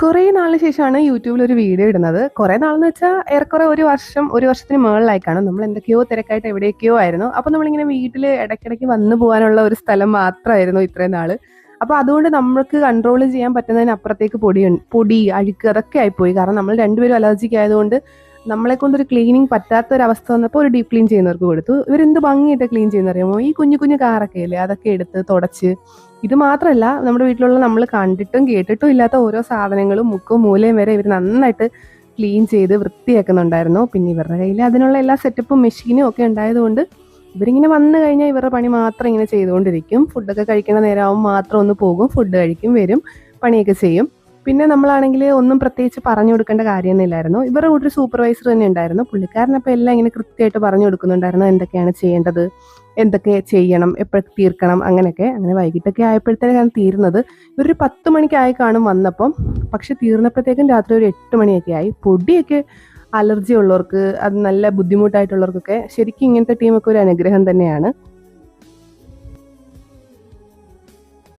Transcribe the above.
കുറേ നാളിന് ശേഷമാണ് യൂട്യൂബിൽ ഒരു വീഡിയോ ഇടുന്നത്. കുറേ നാളെന്ന് വെച്ചാൽ ഏറെക്കുറെ 1 വർഷം, 1 വർഷത്തിന് മുകളിലായി കാണും. നമ്മൾ എന്തൊക്കെയോ തിരക്കായിട്ട് എവിടെയൊക്കെയോ ആയിരുന്നു. അപ്പോൾ നമ്മളിങ്ങനെ വീട്ടിൽ ഇടയ്ക്കിടയ്ക്ക് വന്നു പോകാനുള്ള ഒരു സ്ഥലം മാത്രമായിരുന്നു ഇത്രയും നാള്. അപ്പോൾ അതുകൊണ്ട് നമ്മൾക്ക് കൺട്രോൾ ചെയ്യാൻ പറ്റുന്നതിനപ്പുറത്തേക്ക് പൊടി, അഴുക്ക് അതൊക്കെ ആയിപ്പോയി. കാരണം നമ്മൾ രണ്ടുപേരും അലർജിക്ക് ആയതുകൊണ്ട് നമ്മളെ കൊണ്ടൊരു ക്ലീനിങ് പറ്റാത്ത ഒരു അവസ്ഥ വന്നപ്പോൾ ഒരു ഡീപ്പ് ക്ലീൻ ചെയ്യുന്നവർക്ക് കൊടുത്തു. ഇവരെന്ത് ഭംഗിയായിട്ട് ക്ലീൻ ചെയ്യുന്നറിയാമോ? ഈ കുഞ്ഞു കുഞ്ഞു കാറൊക്കെ ഇല്ലേ, അതൊക്കെ എടുത്ത് തുടച്ച്. ഇത് മാത്രമല്ല, നമ്മുടെ വീട്ടിലുള്ള നമ്മൾ കണ്ടിട്ടും കേട്ടിട്ടും ഇല്ലാത്ത ഓരോ സാധനങ്ങളും മുക്കും മൂലയും വരെ ഇവർ നന്നായിട്ട് ക്ലീൻ ചെയ്ത് വൃത്തിയാക്കുന്നുണ്ടായിരുന്നു. പിന്നെ ഇവരുടെ കയ്യിൽ അതിനുള്ള എല്ലാ സെറ്റപ്പും മെഷീനും ഒക്കെ ഉണ്ടായതുകൊണ്ട് ഇവരിങ്ങനെ വന്നു കഴിഞ്ഞാൽ ഇവരുടെ പണി മാത്രം ഇങ്ങനെ ചെയ്തുകൊണ്ടിരിക്കും. ഫുഡൊക്കെ കഴിക്കുന്ന നേരമാകുമ്പോൾ മാത്രം ഒന്ന് പോകും, ഫുഡ് കഴിക്കും, വരും, പണിയൊക്കെ ചെയ്യും. പിന്നെ നമ്മളാണെങ്കിൽ ഒന്നും പ്രത്യേകിച്ച് പറഞ്ഞു കൊടുക്കേണ്ട കാര്യമൊന്നുമില്ലായിരുന്നു. ഇവരുടെ കൂടെ ഒരു സൂപ്പർവൈസർ തന്നെ ഉണ്ടായിരുന്നു. പുള്ളിക്കാരനപ്പോൾ എല്ലാം ഇങ്ങനെ കൃത്യമായിട്ട് പറഞ്ഞു കൊടുക്കുന്നുണ്ടായിരുന്നു, എന്തൊക്കെയാണ് ചെയ്യേണ്ടത്, എന്തൊക്കെ ചെയ്യണം, എപ്പോൾ തീർക്കണം, അങ്ങനെയൊക്കെ. അങ്ങനെ വൈകിട്ടൊക്കെ ആയപ്പോഴത്തേക്കാണ് തീരുന്നത്. ഇവരൊരു 10 മണിക്കായി കാണും വന്നപ്പം. പക്ഷെ തീർന്നപ്പോഴത്തേക്കും രാത്രി ഒരു 8 മണിയൊക്കെ ആയി. പൊടിയൊക്കെ അലർജി ഉള്ളവർക്ക്, അത് നല്ല ബുദ്ധിമുട്ടായിട്ടുള്ളവർക്കൊക്കെ ശരിക്കും ഇങ്ങനത്തെ ടീമൊക്കെ ഒരു അനുഗ്രഹം തന്നെയാണ്.